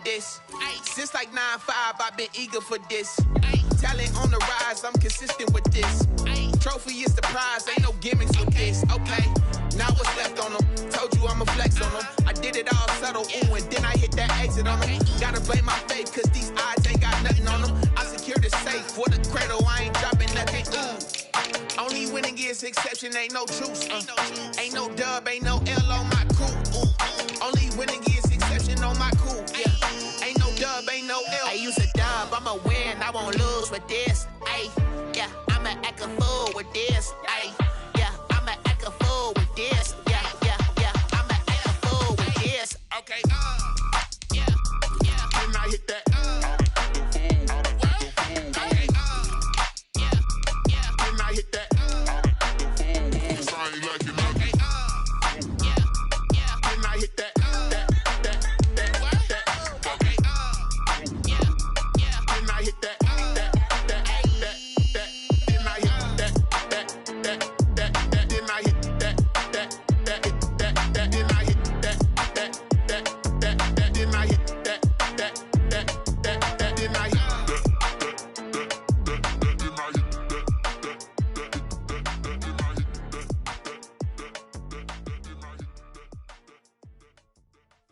this. Since like 9-5, I've been eager for this. Talent on the rise, I'm consistent with this. Trophy is the prize, ain't no gimmicks with this. Okay, now what's left on them? Told you I'ma flex on them. I did it all subtle, ooh, and then I hit that exit on them. Gotta blame my faith, cause these odds ain't got nothing on them. I secure the safe for the cradle, I ain't dropping nothing, ooh. Only winning is exception, ain't no truce. Ain't no dub, ain't no L on my crew. Only winning is exception on my crew. Yeah. Ain't no dub, ain't no L. I use a dub, I'ma win, I won't lose with this. Ay, yeah, I'ma act a fool with this. Ay, yeah, I'ma act a fool with this. Yeah, yeah, yeah, I'ma act a fool with this. Okay, yeah, yeah. When I hit that, okay, yeah, yeah. When I hit that.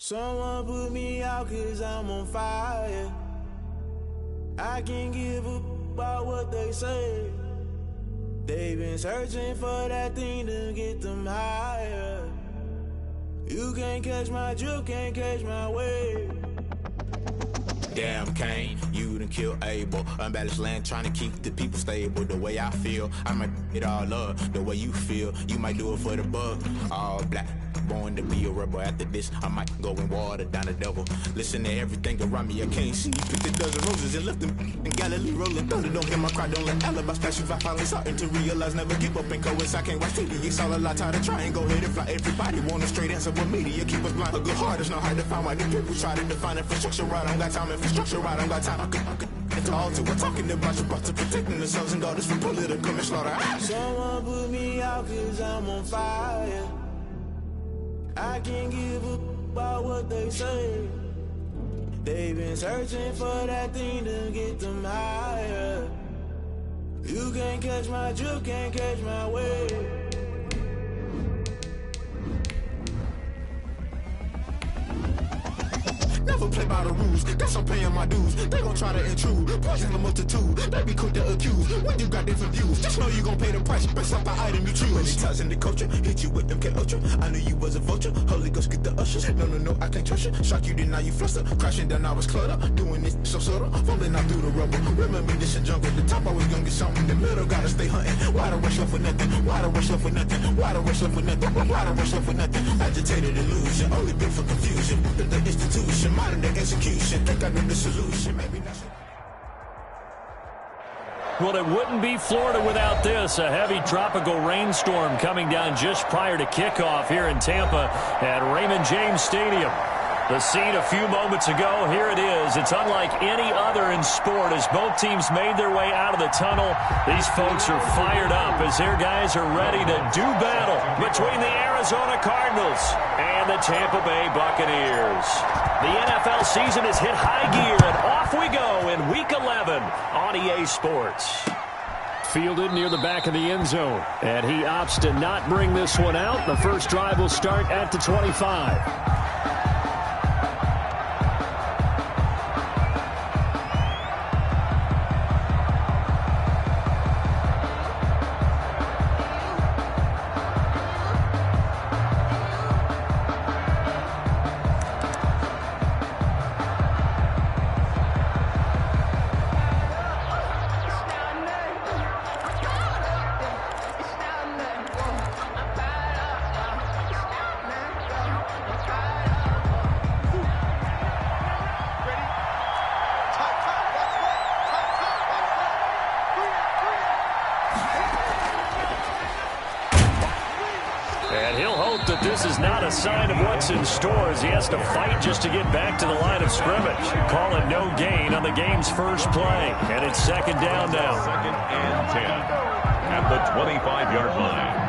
Someone put me out cause I'm on fire. I can't give up about what they say. They've been searching for that thing to get them higher. You can't catch my drift, can't catch my wave. Damn Kane, you done killed Abel. Unbalanced land trying to keep the people stable. The way I feel, I might it all up. The way you feel, you might do it for the bug. All black, born to be a rebel. After this, I might go and water down the devil. Listen to everything around me, I can't see. Picked a dozen roses and left them in Galilee rolling thunder. Don't hear my cry, don't let alibis pass you. I finally starting to realize, never give up and coerce. I can't watch TV, it's all a lot. Tired of trying, go ahead and fly. Everybody want a straight answer with media. Keep us blind, a good heart is not hard to find. Why the people try to define infrastructure right? I don't got time, infrastructure right, I don't got time. I could into all to we're talking about you, about to protecting the sons and daughters from political and slaughter. Someone put me out cause I'm on fire. I can't give up about what they say. They've been searching for that thing to get them higher. You can't catch my drift, can't catch my wave. Never play by the rules, guess I'm paying my dues. They gon' try to intrude, poison the multitude. They be quick to accuse, when you got different views. Just know you gon' pay the price, based off the item you choose. Many times in the culture, hit you with MK Ultra. I knew you was a vulture, Holy Ghost get the ushers. No, I can't trust you. Shock you, then now you fluster. Crashing down, I was cluttered. Doing this so Sorough, falling out through the rubble. Remember this a jungle, the top I was gonna get something. In the middle, gotta stay hunting. Why the rush left for nothing? Why the rush left for nothing? Why the rush left for nothing? Why the rush left for nothing? Agitated illusion, only built for confusion. The institution, modern day execution. Think I know the solution, maybe not. Well, it wouldn't be Florida without this. A heavy tropical rainstorm coming down just prior to kickoff here in Tampa at Raymond James Stadium. The scene a few moments ago, here it is. It's unlike any other in sport as both teams made their way out of the tunnel. These folks are fired up as their guys are ready to do battle between the Arizona Cardinals and the Tampa Bay Buccaneers. The NFL season has hit high gear, and off we go in Week 11 on EA Sports. Fielded near the back of the end zone, and he opts to not bring this one out. The first drive will start at the 25. That this is not a sign of what's in store as he has to fight just to get back to the line of scrimmage. Call it no gain on the game's first play, and it's second down now. Second and 10 at the 25-yard line.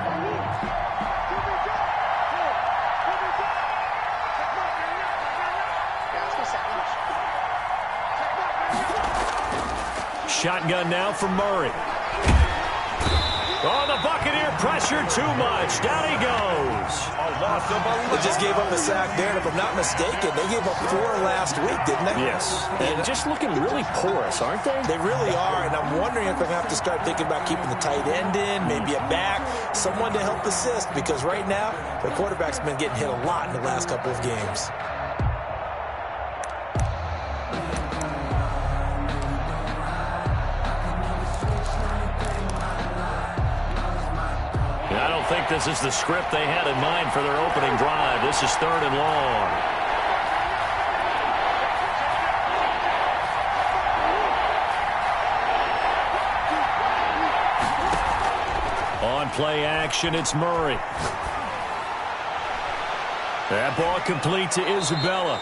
Shotgun now for Murray. Oh, the Buccaneer pressure too much. Down he goes. They just gave up a sack there, and if I'm not mistaken, they gave up 4 last week, didn't they? Yes. And just looking really porous, aren't they? They really are, and I'm wondering if they're going to have to start thinking about keeping the tight end in, maybe a back, someone to help assist, because right now, their quarterback's been getting hit a lot in the last couple of games. I don't think this is the script they had in mind for their opening drive. This is 3rd and long. On play action, it's Murray. That ball complete to Isabella.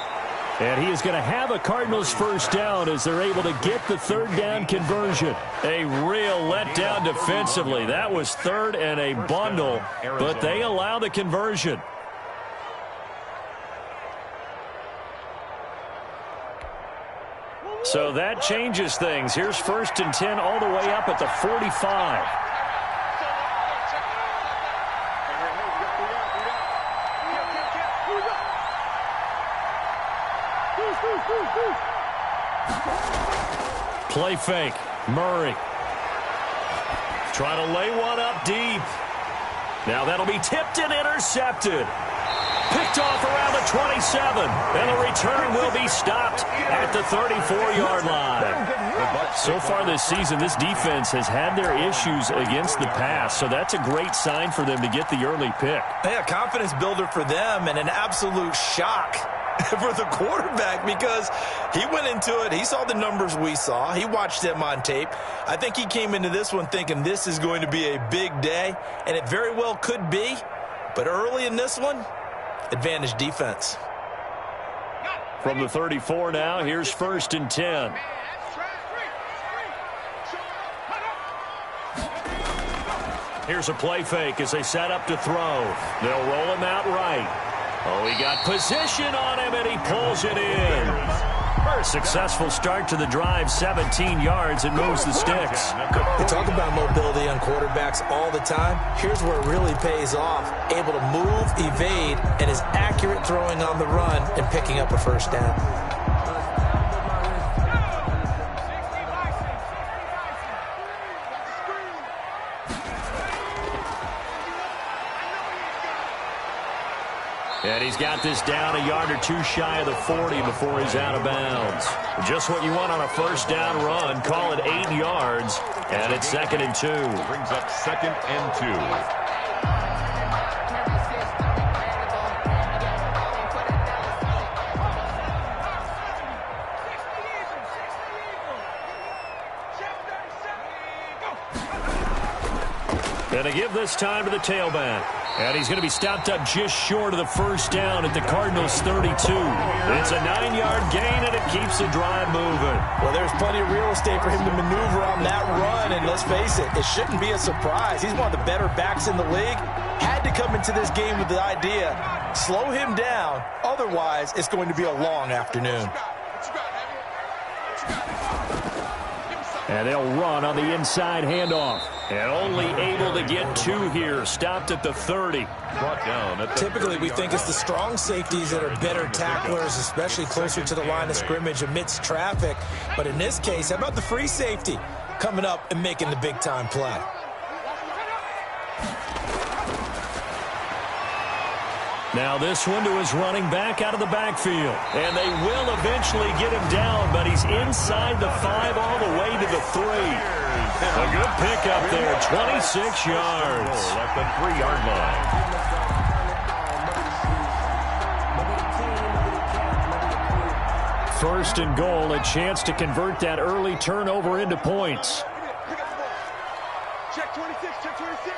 And he is going to have a Cardinals first down as they're able to get the 3rd down conversion. A real letdown defensively. That was 3rd and a bundle, but they allow the conversion. So that changes things. Here's 1st and 10 all the way up at the 45. Play fake. Murray. Trying to lay one up deep. Now that'll be tipped and intercepted. Picked off around the 27. And the return will be stopped at the 34-yard line. So far this season, this defense has had their issues against the pass. So that's a great sign for them to get the early pick. Yeah, confidence builder for them and an absolute shock for the quarterback, because he went into it. He saw the numbers we saw. He watched them on tape. I think he came into this one thinking this is going to be a big day, and it very well could be. But early in this one, advantage defense. From the 34 now, here's 1st and 10. Here's a play fake as they set up to throw. They'll roll him out right. Oh, he got position on him, and he pulls it in. A successful start to the drive, 17 yards, and moves the sticks. We talk about mobility on quarterbacks all the time. Here's where it really pays off. Able to move, evade, and is accurate throwing on the run and picking up a first down. And he's got this down a yard or two shy of the 40 before he's out of bounds. Just what you want on a first down run. Call it 8 yards. And it's 2nd and 2. Brings up 2nd and 2. And to give this time to the tailback. And he's going to be stopped up just short of the first down at the Cardinals' 32. It's a 9-yard gain, and it keeps the drive moving. Well, there's plenty of real estate for him to maneuver on that run, and let's face it, it shouldn't be a surprise. He's one of the better backs in the league. Had to come into this game with the idea, slow him down, otherwise it's going to be a long afternoon. And they'll run on the inside handoff. And only able to get 2 here. Stopped at the 30. Brought down at the Typically, we think it's the strong safeties that are better tacklers, especially closer to the line of scrimmage amidst traffic. But in this case, how about the free safety coming up and making the big-time play? Now this one to his running back out of the backfield. And they will eventually get him down, but he's inside the 5 all the way to the 3. A good pickup there, 26 yards. at the 3-yard line. First and goal, a chance to convert that early turnover into points. Check 26, check 26.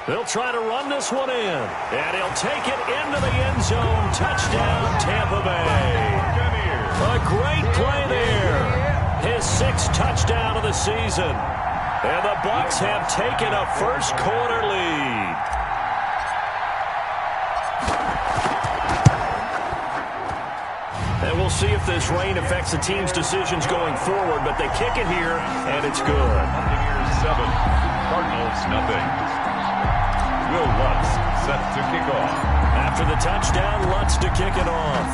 They'll try to run this one in, and he'll take it into the end zone. Touchdown, Tampa Bay. A great play there. His 6th touchdown of the season. And the Bucs have taken a first-quarter lead. And we'll see if this rain affects the team's decisions going forward, but they kick it here, and it's good. Buccaneers 7, Cardinals nothing. Will Lutz set to kick off. After the touchdown, Lutz to kick it off.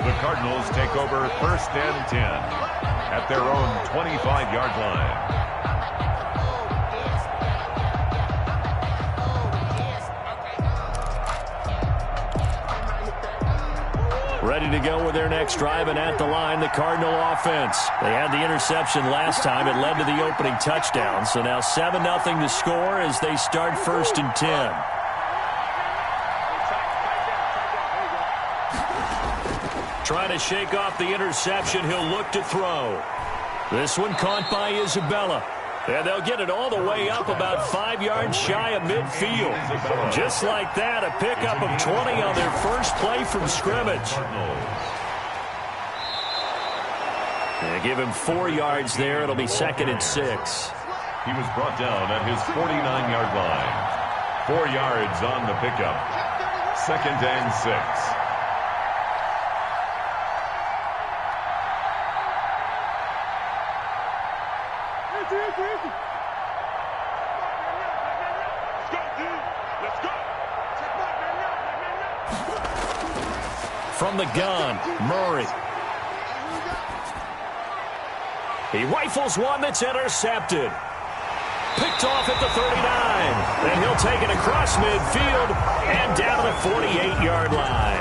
The Cardinals take over 1st and 10 at their own 25-yard line. Ready to go with their next drive, and at the line, the Cardinal offense. They had the interception last time. It led to the opening touchdown. So now 7-0 to score as they start 1st and 10. Trying to shake off the interception. He'll look to throw. This one caught by Isabella. And they'll get it all the way up about 5 yards shy of midfield. Just like that, a pickup of 20 on their first play from scrimmage. And give him 4 yards there. It'll be 2nd and 6. He was brought down at his 49-yard line. 4 yards on the pickup. 2nd and 6. From the gun, Murray. He rifles one that's intercepted. Picked off at the 39. And he'll take it across midfield and down to the 48-yard line.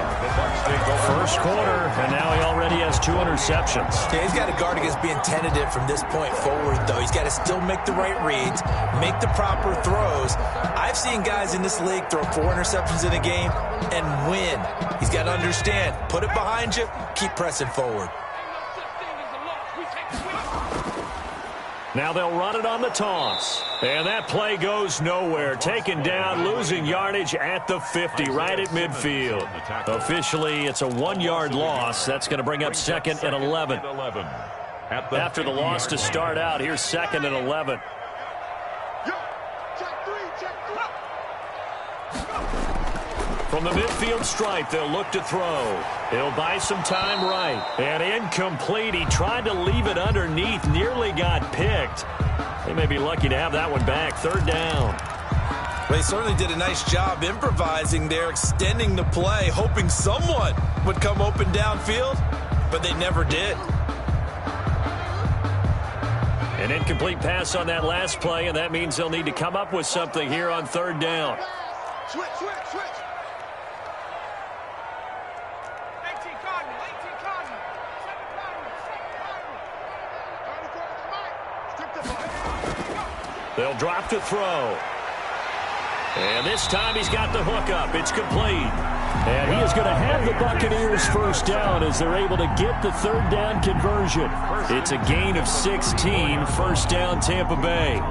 First quarter, and now he already has 2 interceptions. Yeah, he's got to guard against being tentative from this point forward, though. He's got to still make the right reads, make the proper throws. I've seen guys in this league throw 4 interceptions in a game and win. He's got to understand, put it behind you, keep pressing forward. Now they'll run it on the toss. And that play goes nowhere. Taken down, losing yardage at the 50, right at midfield. Officially, it's a 1-yard loss. That's going to bring up 2nd and 11. After the loss to start out, here's 2nd and 11. From the midfield stripe, they'll look to throw. He'll buy some time right. And incomplete. He tried to leave it underneath. Nearly got picked. They may be lucky to have that one back. 3rd down. Well, they certainly did a nice job improvising there, extending the play, hoping someone would come open downfield, but they never did. An incomplete pass on that last play, and that means they'll need to come up with something here on 3rd down. Switch. They'll drop to throw. And this time he's got the hook up. It's complete. And he is going to have the Buccaneers 1st down as they're able to get the 3rd down conversion. It's a gain of 16. 1st down, Tampa Bay.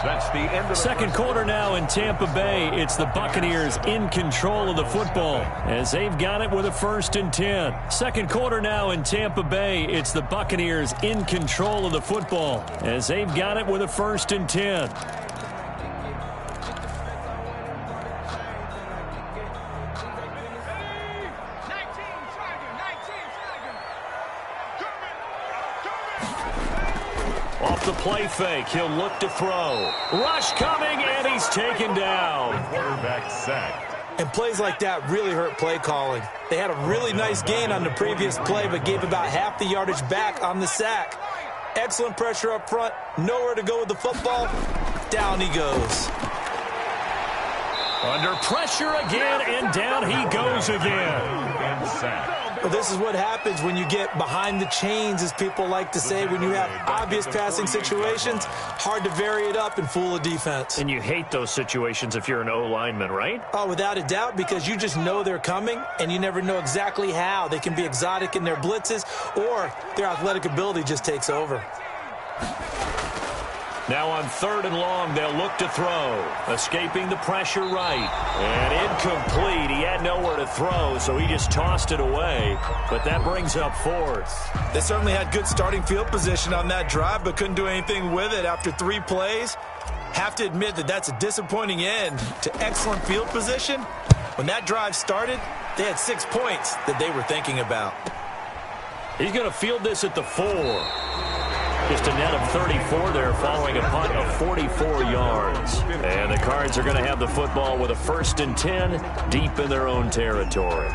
That's the end of the second quarter now in Tampa Bay. It's the Buccaneers in control of the football as they've got it with a 1st and 10. Second quarter now in Tampa Bay. It's the Buccaneers in control of the football as they've got it with a 1st and 10. Off the play fake, he'll look to throw. Rush coming, and he's taken down. Quarterback sacked. And plays like that really hurt play calling. They had a really nice gain on the previous play, but gave about half the yardage back on the sack. Excellent pressure up front. Nowhere to go with the football. Down he goes. Under pressure again, and down he goes again. And sacked. Well, this is what happens when you get behind the chains, as people like to say. When you have obvious passing situations, hard to vary it up and fool a defense. And you hate those situations if you're an O-lineman, right? Oh, without a doubt, because you just know they're coming, and you never know exactly how. They can be exotic in their blitzes, or their athletic ability just takes over. Now on 3rd and long, they'll look to throw. Escaping the pressure right. And incomplete. He had nowhere to throw, so he just tossed it away. But that brings up 4th. They certainly had good starting field position on that drive, but couldn't do anything with it after 3 plays. Have to admit that that's a disappointing end to excellent field position. When that drive started, they had 6 points that they were thinking about. He's going to field this at the 4. Just a net of 34 there following a punt of 44 yards. And the Cards are going to have the football with a 1st and 10 deep in their own territory.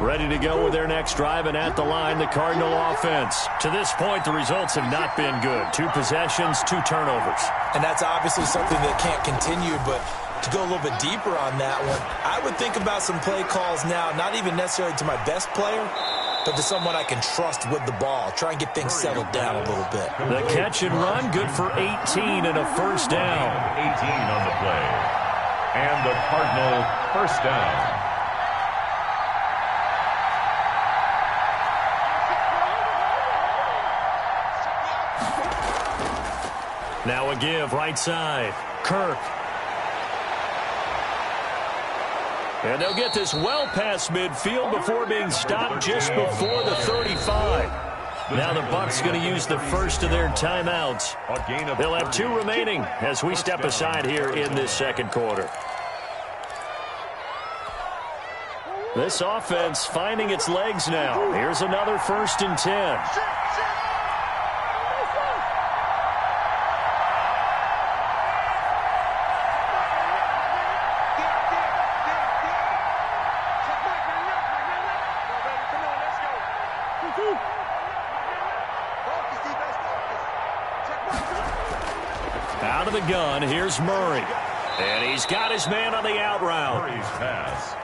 Ready to go with their next drive, and at the line, the Cardinal offense. To this point, the results have not been good. 2 possessions, 2 turnovers. And that's obviously something that can't continue, but to go a little bit deeper on that one, I would think about some play calls now, not even necessarily to my best player, but to someone I can trust with the ball. Try and get things settled down a little bit. The catch and run, good for 18 and a 1st down. 18 on the play. And the Cardinal 1st down. Now a give, right side. Kirk. And they'll get this well past midfield before being stopped just before the 35. Now the Bucs going to use the first of their timeouts. They'll have 2 remaining as we step aside here in this 2nd quarter. This offense finding its legs now. Here's another 1st and 10. Out of the gun, here's Murray. And he's got his man on the out route.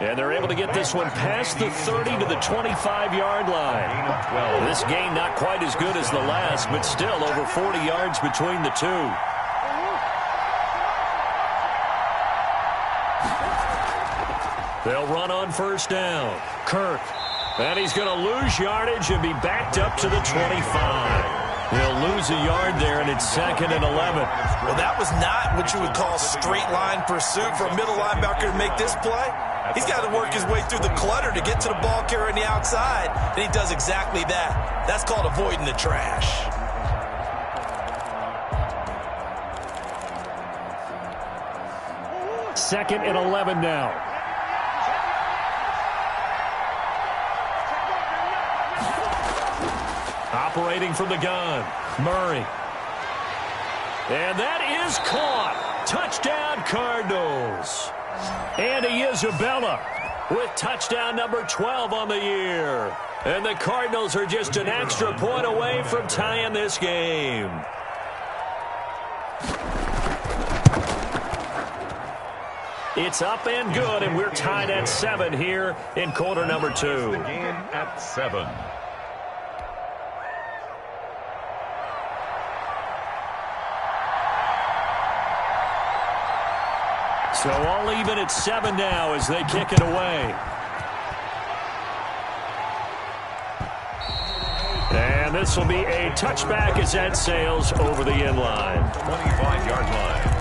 And they're able to get this one past the 30 to the 25-yard line. This game not quite as good as the last, but still over 40 yards between the 2. They'll run on 1st down. Kirk. And he's going to lose yardage and be backed up to the 25. They'll lose a yard there, and it's 2nd and 11. Well, that was not what you would call straight line pursuit for a middle linebacker to make this play. He's got to work his way through the clutter to get to the ball carrier on the outside, and he does exactly that. That's called avoiding the trash. Second and 11 now. Operating from the gun, Murray. And that is caught. Touchdown, Cardinals. Andy Isabella with touchdown number 12 on the year. And the Cardinals are just an extra point away from tying this game. It's up and good, and we're tied at 7 here in quarter number 2. The game at 7. So all even at 7 now as they kick it away. And this will be a touchback as that sails over the end line. 25-yard line.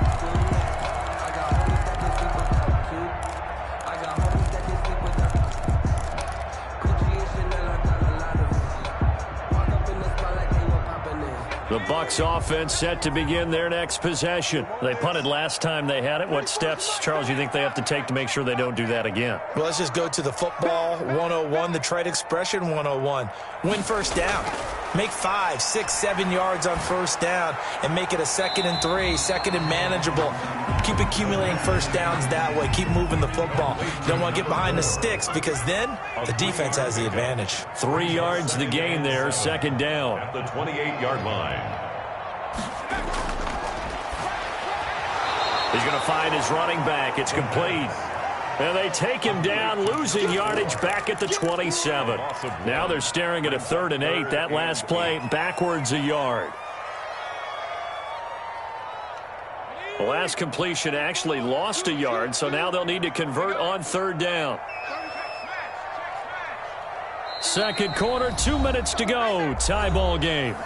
The Bucs offense set to begin their next possession. They punted last time they had it. What steps, Charles, you think they have to take to make sure they don't do that again? Well, let's just go to the football 101, the trade expression 101. Win 1st down. Make 5, 6, 7 yards on 1st down and make it a 2nd and 3, 2nd and manageable. Keep accumulating 1st downs that way. Keep moving the football. You don't want to get behind the sticks because then the defense has the advantage. 3 yards the gain there, 2nd down. At the 28-yard line. He's going to find his running back. It's complete. And they take him down, losing yardage back at the 27. Now they're staring at a 3rd and 8. That last play, backwards a yard. The last completion actually lost a yard, so now they'll need to convert on 3rd down. 2nd quarter, 2 minutes to go. Tie ball game.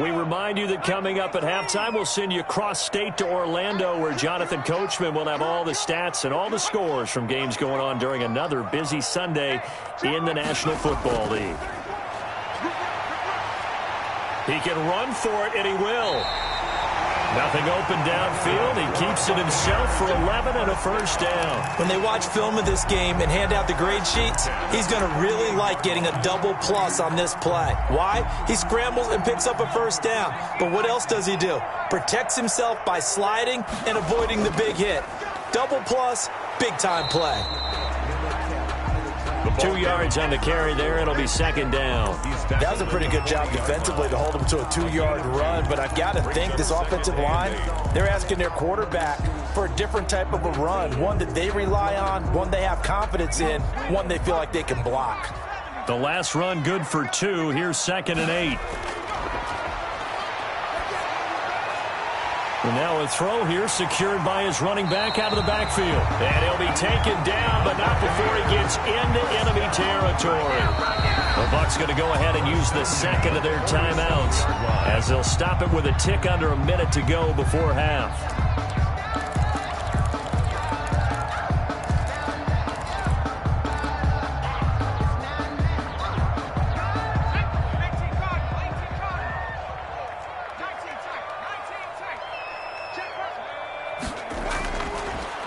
We remind you that coming up at halftime, we'll send you cross-state to Orlando, where Jonathan Coachman will have all the stats and all the scores from games going on during another busy Sunday in the National Football League. He can run for it, and he will. Nothing open downfield. He keeps it himself for 11 and a first down. When they watch film of this game and hand out the grade sheets, he's going to really like getting a double plus on this play. Why? He scrambles and picks up a first down. But what else does he do? Protects himself by sliding and avoiding the big hit. Double plus, big-time play. 2 yards on the carry there. It'll be second down. That was a pretty good job defensively to hold him to a 2-yard run, but I've got to think this offensive line, they're asking their quarterback for a different type of a run, one that they rely on, one they have confidence in, one they feel like they can block. The last run good for 2. Here's 2nd and 8. And now a throw here secured by his running back out of the backfield. And he'll be taken down, but not before he gets into enemy territory. The Bucs going to go ahead and use the second of their timeouts, as they'll stop it with a tick under a minute to go before half.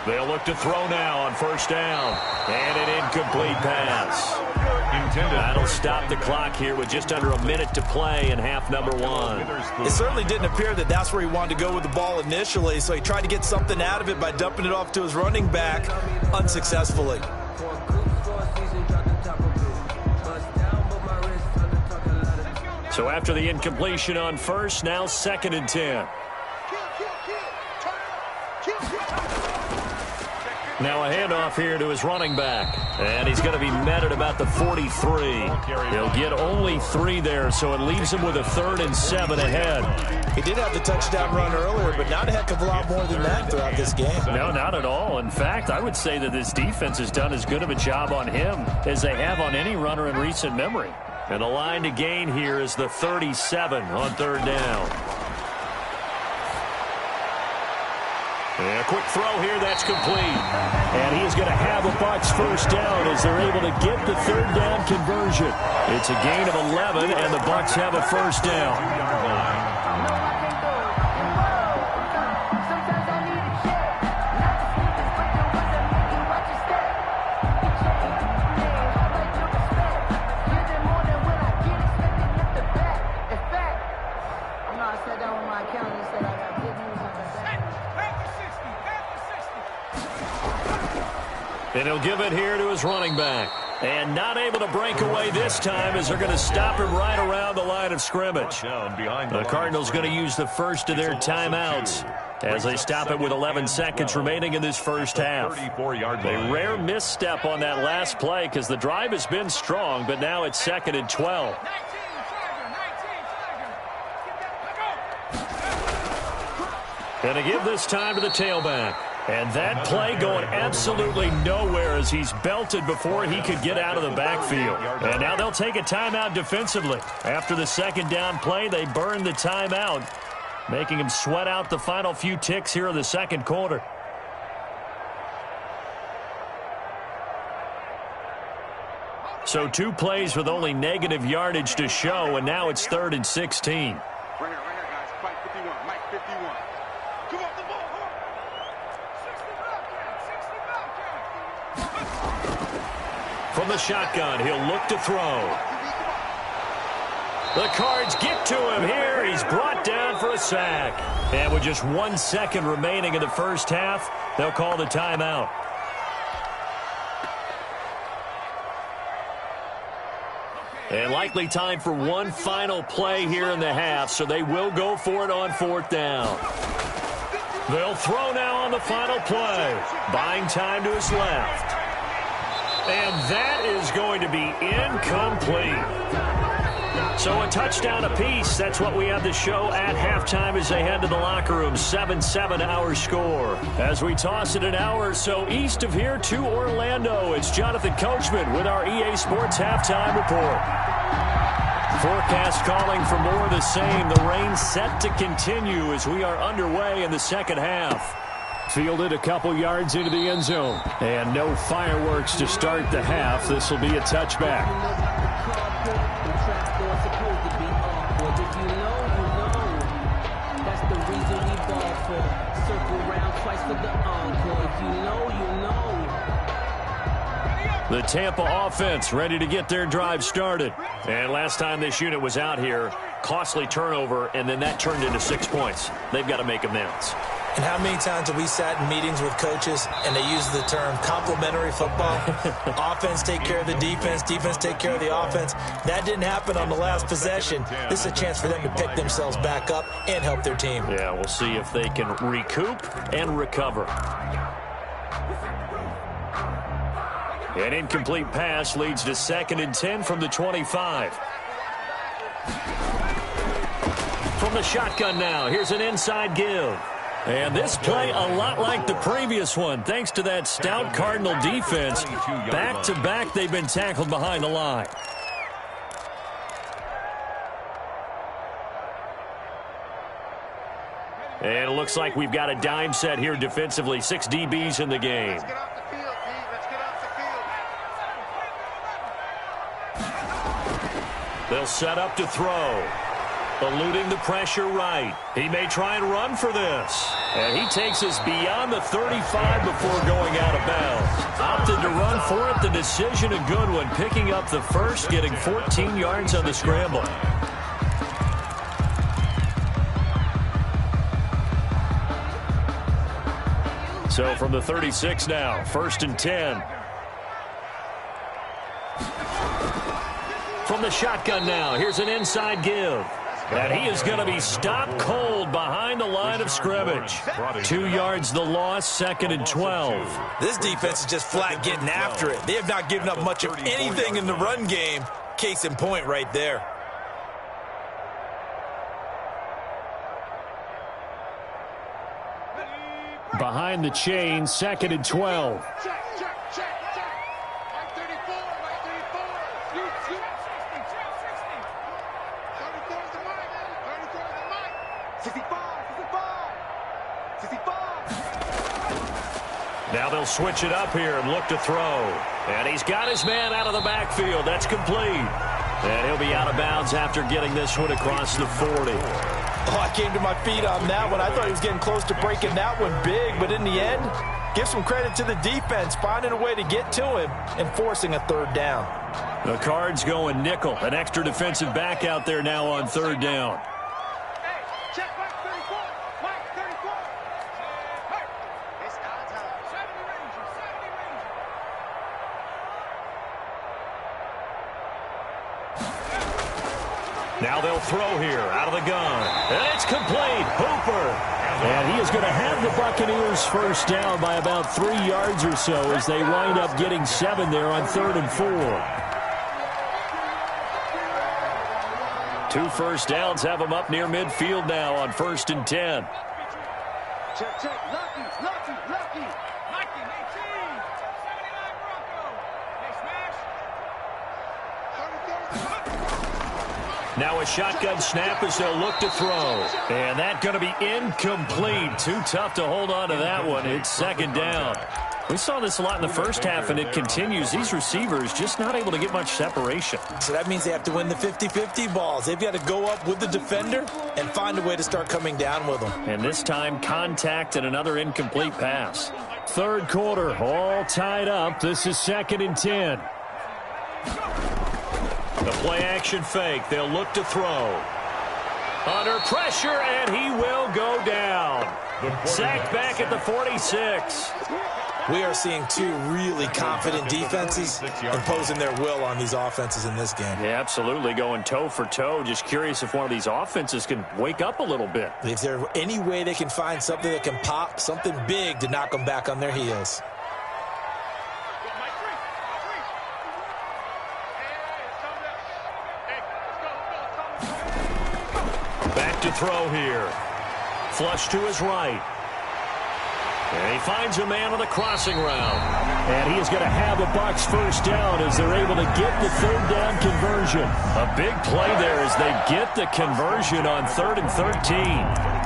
They'll look to throw now on first down. And an incomplete pass. That'll stop the clock here with just under a minute to play in half number 1. It certainly didn't appear that that's where he wanted to go with the ball initially, so he tried to get something out of it by dumping it off to his running back unsuccessfully. So after the incompletion on first, now 2nd and 10. Now a handoff here to his running back. And he's going to be met at about the 43. He'll get only 3 there, so it leaves him with a 3rd and 7 ahead. He did have the touchdown run earlier, but not a heck of a lot more than that throughout this game. No, not at all. In fact, I would say that this defense has done as good of a job on him as they have on any runner in recent memory. And the line to gain here is the 37 on 3rd down. And a quick throw here, that's complete. And he is going to have a Bucs first down as they're able to get the 3rd down conversion. It's a gain of 11, and the Bucs have a first down. And he'll give it here to his running back. And not able to break away this time as they're going to stop him right around the line of scrimmage. The Cardinals going to use the first of their timeouts as they stop it with 11 seconds remaining in this first half. A rare misstep on that last play because the drive has been strong, but now it's 2nd and 12. And to give this time to the tailback. And that play going absolutely nowhere as he's belted before he could get out of the backfield. And now they'll take a timeout defensively. After the 2nd down play, they burn the timeout, making him sweat out the final few ticks here in the 2nd quarter. So 2 plays with only negative yardage to show, and now it's 3rd and 16. Right here, guys. Mike 51. Mike 51. Come on, the ball. From the shotgun, he'll look to throw. The Cards get to him here. He's brought down for a sack. And with just 1 second remaining in the first half, they'll call the timeout. And likely time for one final play here in the half, so they will go for it on 4th down. They'll throw now on the final play, buying time to his left. And that is going to be incomplete. So a touchdown apiece. That's what we have to show at halftime as they head to the locker room. 7-7 our score. As we toss it an hour or so east of here to Orlando, it's Jonathan Coachman with our EA Sports Halftime Report. Forecast calling for more of the same. The rain set to continue as we are underway in the second half. Fielded a couple yards into the end zone. And no fireworks to start the half. This will be a touchback. That's the reason we ball for. Circle round twice for the encore. If you know, you know. The Tampa offense ready to get their drive started. And last time this unit was out here, costly turnover, and then that turned into 6 points. They've got to make amends. And how many times have we sat in meetings with coaches and they use the term complementary football? Offense take care of the defense, defense take care of the offense. That didn't happen on the last possession. This is a chance for them to pick themselves back up and help their team. Yeah, we'll see if they can recoup and recover. An incomplete pass leads to 2nd and 10 from the 25. From the shotgun now, here's an inside give. And this play a lot like the previous one, thanks to that stout Cardinal defense. Back-to-back, they've been tackled behind the line. And it looks like we've got a dime set here defensively. 6 DBs in the game. They'll set up to throw. Eluding the pressure right. He may try and run for this. And he takes us beyond the 35 before going out of bounds. Opted to run for it. The decision a good one. Picking up the first, getting 14 yards on the scramble. So from the 36 now, 1st and 10. From the shotgun now, here's an inside give. And he is going to be stopped cold behind the line of scrimmage. 2 yards the loss, 2nd and 12. This defense is just flat getting after it. They have not given up much of anything in the run game. Case in point right there. Behind the chain, 2nd and 12. Now they'll switch it up here and look to throw. And he's got his man out of the backfield. That's complete. And he'll be out of bounds after getting this one across the 40. Oh, I came to my feet on that one. I thought he was getting close to breaking that one big. But in the end, give some credit to the defense, finding a way to get to him and forcing a 3rd down. The Cards going nickel. An extra defensive back out there now on 3rd down. Now they'll throw here out of the gun. And it's complete. Hooper. And he is going to have the Buccaneers first down by about 3 yards or so as they wind up getting 7 there on 3rd and 4. 2 first downs have them up near midfield now on 1st and 10. Check, check. Lucky. Now a shotgun snap as they'll look to throw. And that's going to be incomplete. Too tough to hold on to that one. It's 2nd down. We saw this a lot in the first half, and it continues. These receivers just not able to get much separation. So that means they have to win the 50-50 balls. They've got to go up with the defender and find a way to start coming down with them. And this time, contact and another incomplete pass. 3rd quarter, all tied up. This is 2nd and 10. The play-action fake. They'll look to throw. Under pressure, and he will go down. Sacked back at the 46. We are seeing 2 really confident defenses imposing their will on these offenses in this game. Yeah, absolutely, going toe for toe. Just curious if one of these offenses can wake up a little bit. Is there any way they can find something that can pop, something big to knock them back on their heels? Back to throw here. Flush to his right. And he finds a man on the crossing route. And he is going to have the Bucs first down as they're able to get the third down conversion. A big play there as they get the conversion on 3rd and 13.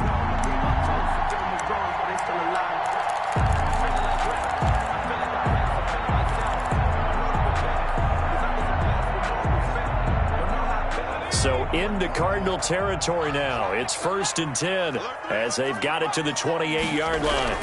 So into Cardinal territory now. It's 1st and 10 as they've got it to the 28-yard line.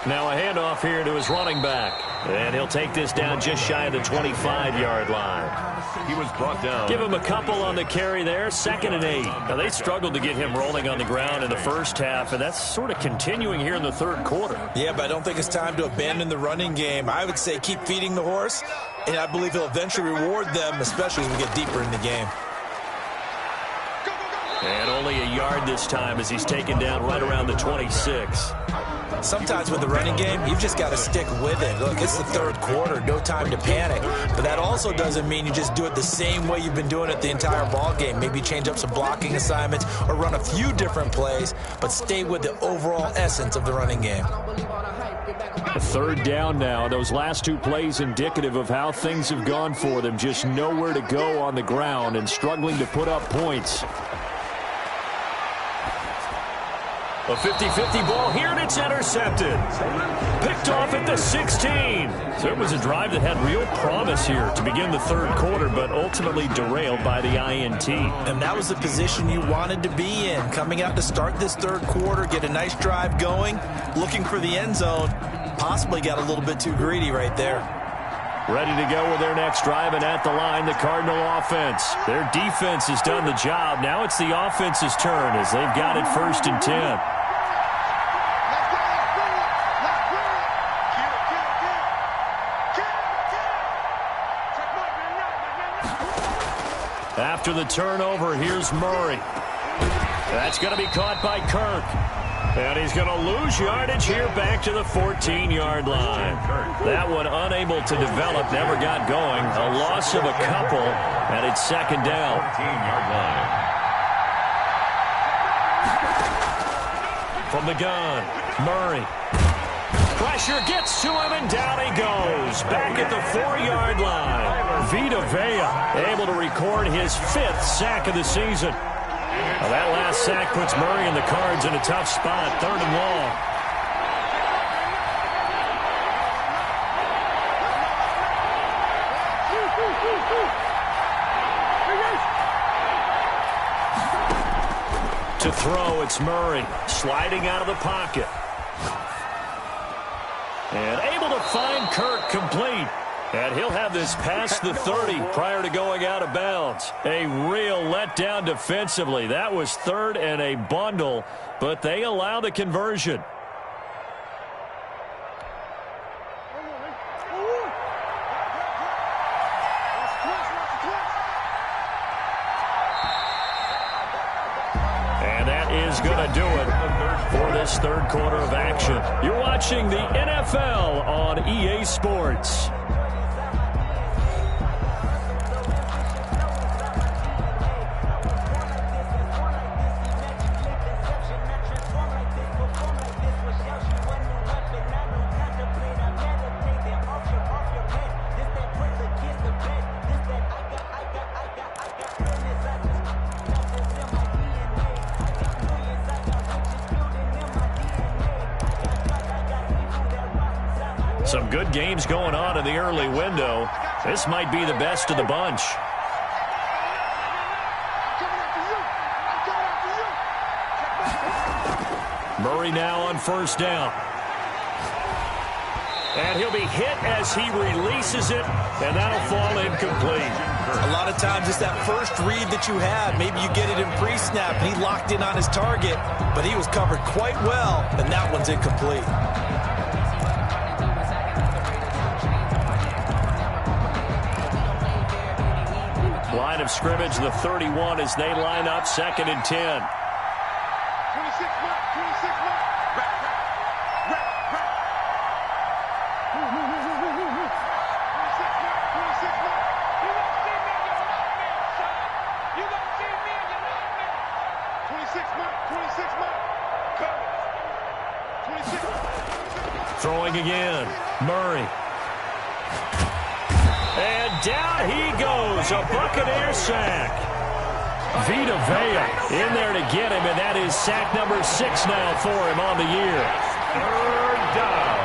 Now a handoff here to his running back. And he'll take this down just shy of the 25-yard line. He was brought down. Give him a couple on the carry there. 2nd and 8. Now they struggled to get him rolling on the ground in the first half, and that's sort of continuing here in the third quarter. Yeah, but I don't think it's time to abandon the running game. I would say keep feeding the horse, and I believe he'll eventually reward them, especially as we get deeper in the game. And only a yard this time as he's taken down right around the 26. Sometimes with the running game, you've just got to stick with it. Look, it's the third quarter, no time to panic. But that also doesn't mean you just do it the same way you've been doing it the entire ball game. Maybe change up some blocking assignments or run a few different plays, but stay with the overall essence of the running game. A third down now. Those last two plays indicative of how things have gone for them. Just nowhere to go on the ground and struggling to put up points. A 50-50 ball here, and it's intercepted. Picked off at the 16. So it was a drive that had real promise here to begin the third quarter, but ultimately derailed by the INT. And that was the position you wanted to be in. Coming out to start this third quarter, get a nice drive going, looking for the end zone. Possibly got a little bit too greedy right there. Ready to go with their next drive, and at the line, the Cardinal offense. Their defense has done the job. Now it's the offense's turn as they've got it 1st and 10. After the turnover, here's Murray. That's going to be caught by Kirk. And he's going to lose yardage here back to the 14-yard line. That one unable to develop, never got going. A loss of a couple, and it's 2nd down. 14-yard line. From the gun, Murray. Pressure gets to him, and down he goes. Back at the 4-yard line. Vita Vea able to record his 5th sack of the season. Well, that last sack puts Murray and the Cards in a tough spot. 3rd and long. To throw, it's Murray. Sliding out of the pocket. And able to find Kirk complete. And he'll have this past the 30 prior to going out of bounds. A real letdown defensively. That was 3rd and a bundle, but they allow the conversion. And that is going to do it for this third quarter of action. You're watching the NFL on EA Sports. Some good games going on in the early window. This might be the best of the bunch. Murray now on 1st down. And he'll be hit as he releases it, and that'll fall incomplete. A lot of times it's that first read that you have. Maybe you get it in pre-snap, and he locked in on his target, but he was covered quite well, and that one's incomplete. Line of scrimmage, the 31 as they line up 2nd and 10. 26 mark. Throwing again. Murray. And down he goes. A Buccaneer sack. Vita Vea in there to get him, and that is sack number 6 now for him on the year. 3rd down.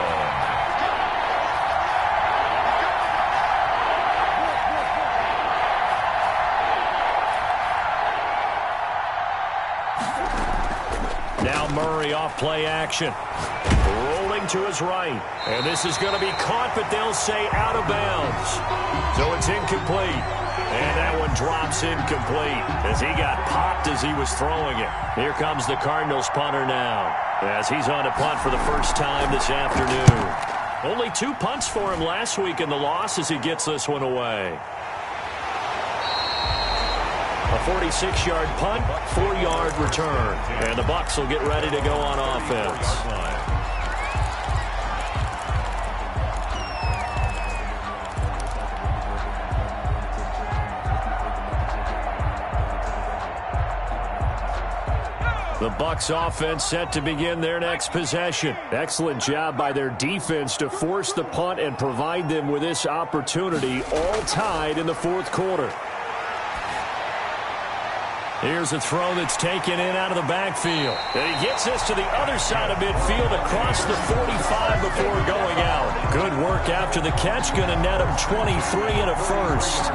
Now Murray off play action. Rolling to his right. And this is going to be caught, but they'll say out of bounds. So it's incomplete. And that one drops incomplete as he got popped as he was throwing it. Here comes the Cardinals punter now as he's on a punt for the first time this afternoon. Only 2 punts for him last week in the loss as he gets this one away. A 46-yard punt, 4-yard return. And the Bucs will get ready to go on offense. The Bucs offense set to begin their next possession. Excellent job by their defense to force the punt and provide them with this opportunity, all tied in the 4th quarter. Here's a throw that's taken in out of the backfield. And he gets this to the other side of midfield across the 45 before going out. Good work after the catch. Going to net him 23 and a first.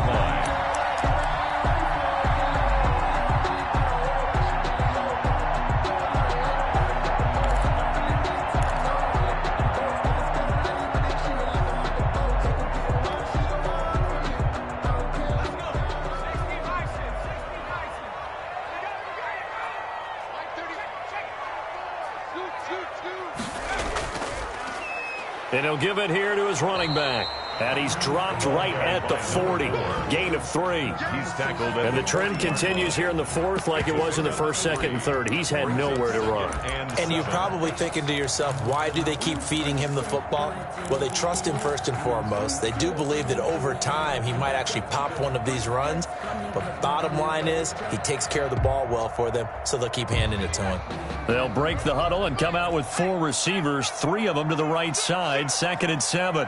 And he'll give it here to his running back. And he's dropped right at the 40. Gain of 3. He's tackled. And the trend continues here in the 4th like it was in the 1st, 2nd, and 3rd. He's had nowhere to run. And you're probably thinking to yourself, why do they keep feeding him the football? Well, they trust him first and foremost. They do believe that over time he might actually pop one of these runs. But bottom line is he takes care of the ball well for them, so they'll keep handing it to him. They'll break the huddle and come out with 4 receivers, 3 of them to the right side, 2nd and 7.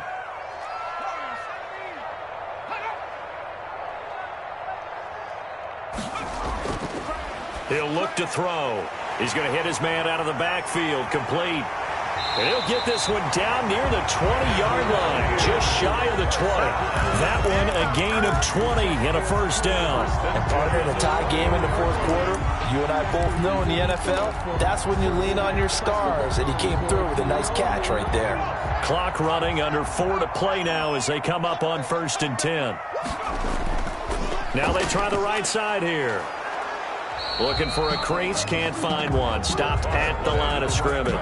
He'll look to throw. He's going to hit his man out of the backfield, complete. And he'll get this one down near the 20-yard line, just shy of the 20. That one a gain of 20 and a first down. And partner, in a tie game in the 4th quarter, you and I both know in the NFL, that's when you lean on your stars. And he came through with a nice catch right there. Clock running, under 4 to play now as they come up on 1st and 10. Now they try the right side here. Looking for a crease, can't find one. Stopped at the line of scrimmage.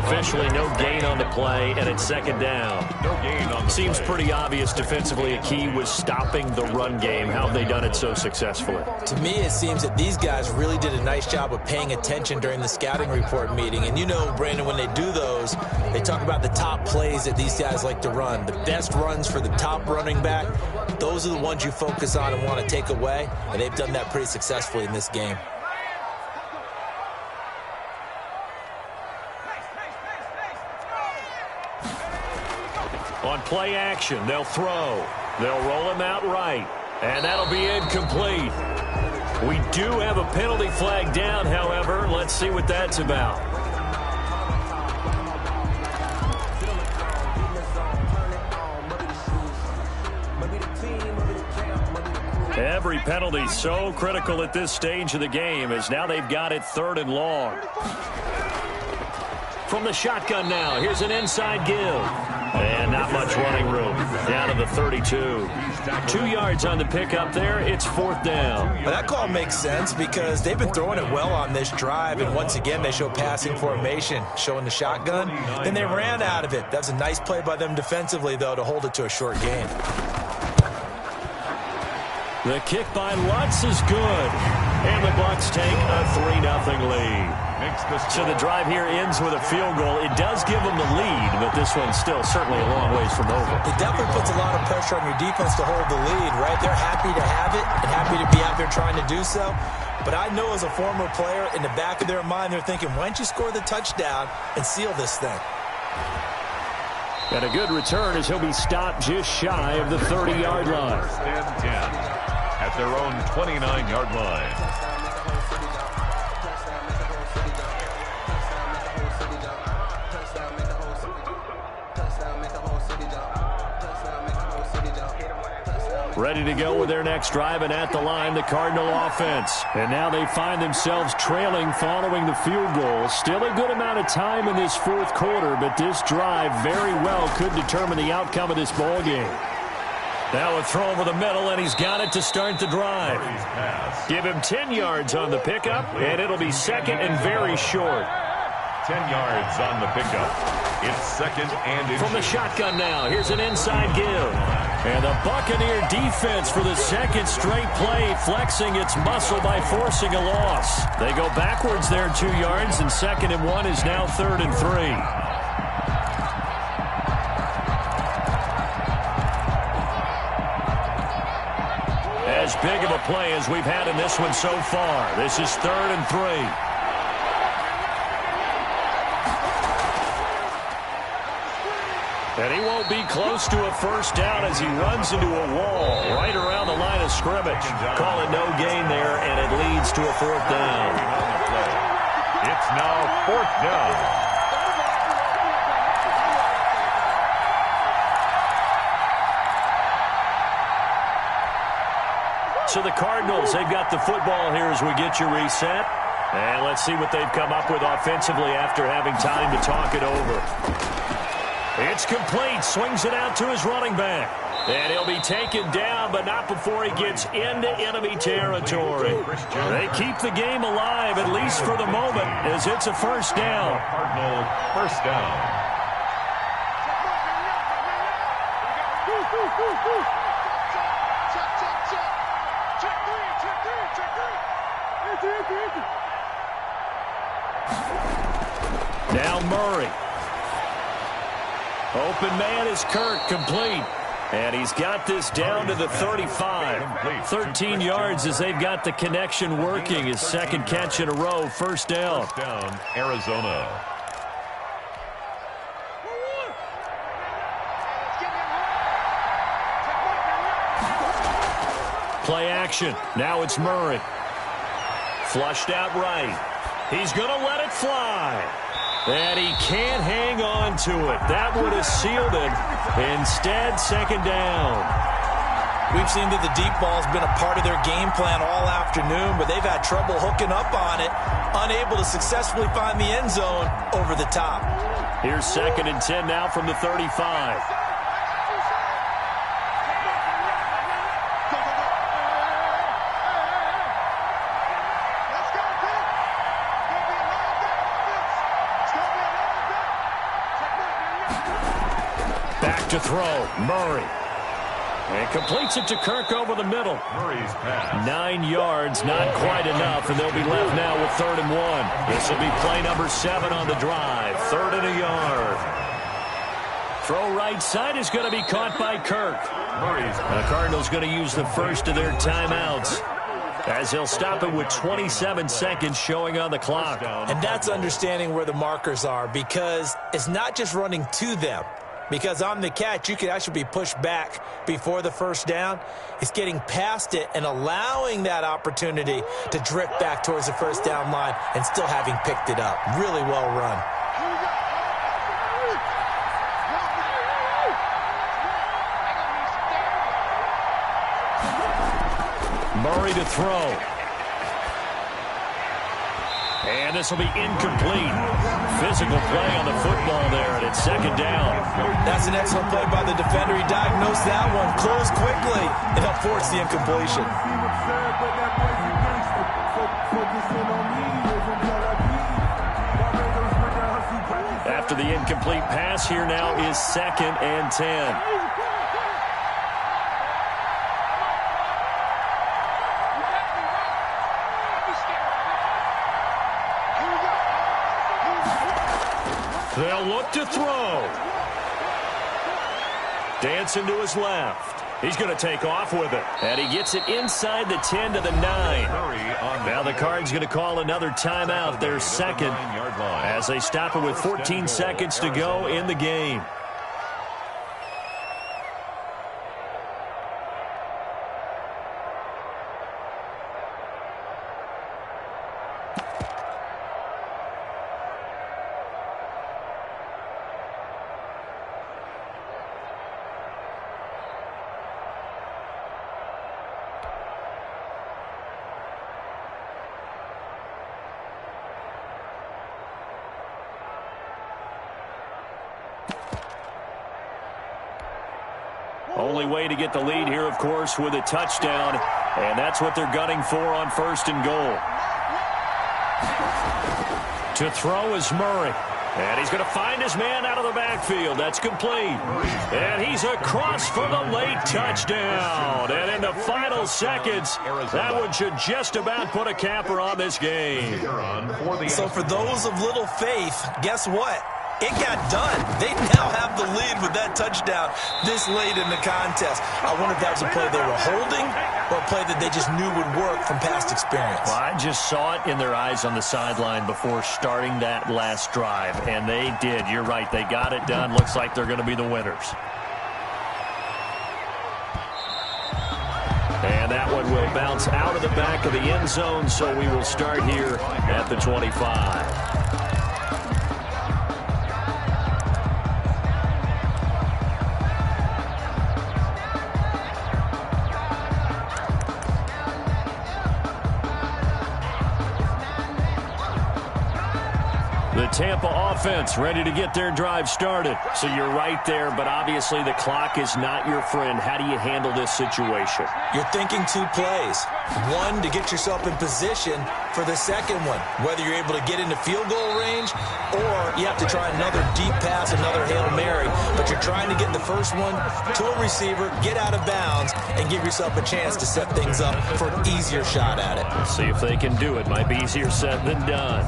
Officially no gain on the play, and it's 2nd down. No gain on the Seems play. pretty obvious defensively a key was stopping the run game. How have they done it so successfully? To me, it seems that these guys really did a nice job of paying attention during the scouting report meeting. And you know, Brandon, when they do those, they talk about the top plays that these guys like to run. The best runs for the top running back, those are the ones you focus on and want to take away. And they've done that pretty successfully in this game. On play action, they'll throw. They'll roll him out right. And that'll be incomplete. We do have a penalty flag down, however. Let's see what that's about. Every penalty so critical at this stage of the game as now they've got it 3rd and long. From the shotgun now, here's an inside give. And not much running room. Down to the 32. 2 yards on the pickup there. It's 4th down. Well, that call makes sense because they've been throwing it well on this drive. And once again, they show passing formation, showing the shotgun. Then they ran out of it. That's a nice play by them defensively, though, to hold it to a short gain. The kick by Lutz is good. And the Bucs take a 3-0 lead. So the drive here ends with a field goal. It does give them the lead, but this one's still certainly a long ways from over. It definitely puts a lot of pressure on your defense to hold the lead, right? They're happy to have it and happy to be out there trying to do so. But I know as a former player, in the back of their mind, they're thinking, why don't you score the touchdown and seal this thing? And a good return as he'll be stopped just shy of the 30-yard line. First and 10 at their own 29-yard line. Ready to go with their next drive, and at the line, the Cardinal offense. And now they find themselves trailing following the field goal. Still a good amount of time in this fourth quarter, but this drive very well could determine the outcome of this ball game. Now a throw over the middle, and he's got it to start the drive. Give him 10 yards on the pickup, and it'll be second and very short. 10 yards on the pickup. It's second and from the shotgun now. Here's an inside give. And the Buccaneer defense for the second straight play, flexing its muscle by forcing a loss. They go backwards there 2 yards, and 2nd and 1 is now 3rd and 3. As big of a play as we've had in this one so far. This is 3rd and 3. And he won't be close to a first down as he runs into a wall right around the line of scrimmage. Call it no gain there, and it leads to a 4th down. It's now 4th down. So the Cardinals, they've got the football here as we get you reset. And let's see what they've come up with offensively after having time to talk it over. It's complete. Swings it out to his running back. And he'll be taken down, but not before he gets into enemy territory. They keep the game alive, at least for the moment, as it's a first down. Cardinal first down. Now Murray. Open man is Kirk, complete. And he's got this down to the 35. 13 yards as they've got the connection working. His second catch in a row, first down. First down, Arizona. Play action. Now it's Murray. Flushed out right. He's going to let it fly. And he can't hang on to it. That would have sealed it. Instead, second down. We've seen that the deep ball's been a part of their game plan all afternoon, but they've had trouble hooking up on it, unable to successfully find the end zone over the top. Here's 2nd and 10 now from the 35. To throw, Murray. And completes it to Kirk over the middle. Murray's pass. 9 yards, not quite enough, and they'll be left now with 3rd and 1. This will be play number 7 on the drive. 3rd and a yard. Throw right side is going to be caught by Kirk. Murray's pass. The Cardinals going to use the first of their timeouts, as they'll stop it with 27 seconds showing on the clock. And that's understanding where the markers are, because it's not just running to them. Because on the catch, you could actually be pushed back before the first down. It's getting past it and allowing that opportunity to drift back towards the first down line and still having picked it up. Really well run. Murray to throw. And this will be incomplete. Physical play on the football there, and it's second down. That's an excellent play by the defender. He diagnosed that one, closed quickly, and helped force the incompletion. After the incomplete pass, here now is 2nd and 10. They'll look to throw. Dancing to his left. He's going to take off with it. And he gets it inside the 10 to the 9. Now the Cards going to call another timeout, their second, as they stop it with 14 seconds to go in the game. Only way to get the lead here, of course, with a touchdown, and that's what they're gunning for on 1st and goal. To throw is Murray, and he's going to find his man out of the backfield. That's complete, and he's across for the late touchdown. And in the final seconds, that one should just about put a capper on this game. So for those of little faith, guess what? It got done. They now have the lead with that touchdown this late in the contest. I wonder if that was a play they were holding or a play that they just knew would work from past experience. Well, I just saw it in their eyes on the sideline before starting that last drive, and they did. You're right. They got it done. Looks like they're going to be the winners. And that one will bounce out of the back of the end zone, so we will start here at the 25. The Tampa offense ready to get their drive started. So you're right there, but obviously the clock is not your friend. How do you handle this situation? You're thinking 2 plays. One, to get yourself in position for the second one, whether you're able to get into field goal range or you have to try another deep pass, another Hail Mary. But you're trying to get the first one to a receiver, get out of bounds, and give yourself a chance to set things up for an easier shot at it. Let's see if they can do it. Might be easier said than done.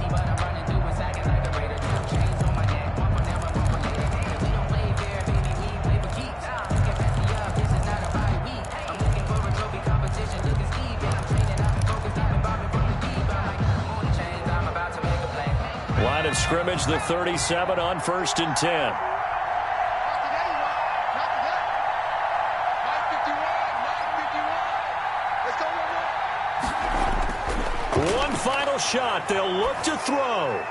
Line of scrimmage, the 37 on 1st and 10. One final shot. They'll look to throw.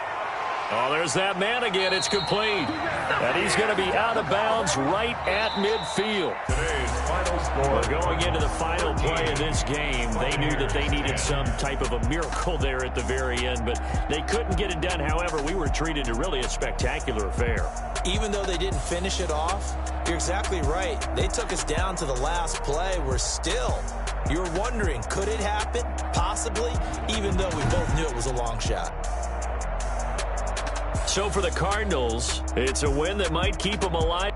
Oh, there's that man again. It's complete. And he's going to be out of bounds right at midfield. Today's final score. Well, going into the final play of this game, they knew that they needed some type of a miracle there at the very end, but they couldn't get it done. However, we were treated to really a spectacular affair. Even though they didn't finish it off, you're exactly right. They took us down to the last play. We're still, you're wondering, could it happen? Possibly, even though we both knew it was a long shot. So for the Cardinals, it's a win that might keep them alive.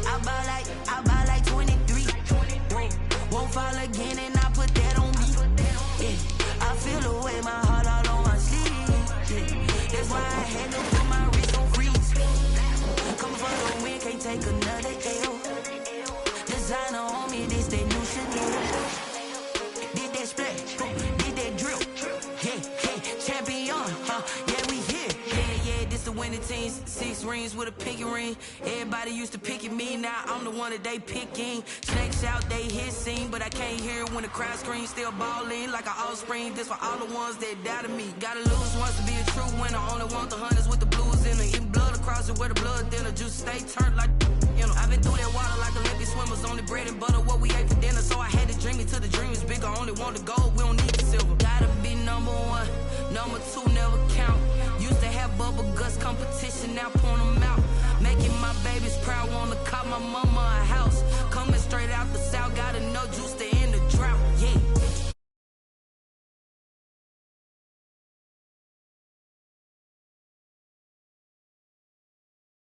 I buy like 23. Won't fall again and I put that on me. Yeah. I feel the way my heart all on my sleeve. Yeah. That's why I had to put my wrist on freeze. Come for the win, can't take another L. Designer on me, this that new Chanel. Did that splash, did that drip. Yeah, champion, yeah, we here. Yeah, this the winning team. 6 rings with a pinky ring. Everybody used to pick at me, now I'm the one that they picking. Snakes out, they hit scene, but I can't hear it when the crowd screams. Still balling like an offspring. This for all the ones that doubted me. Gotta lose once to be a true winner. Only want the hunters with the blues in it. Eating blood across it where the blood thinner. Juice stay turned like, you know. I've been through that water like Olympic swimmers. Only bread and butter, what we ate for dinner. So I had to dream it till the dream is bigger. Only want the gold, we don't need the silver. Gotta be number 1, number 2 never count. Used to have bubble guts competition, now point them out. Making my babies proud, wanna cop my mama a house. Coming straight out the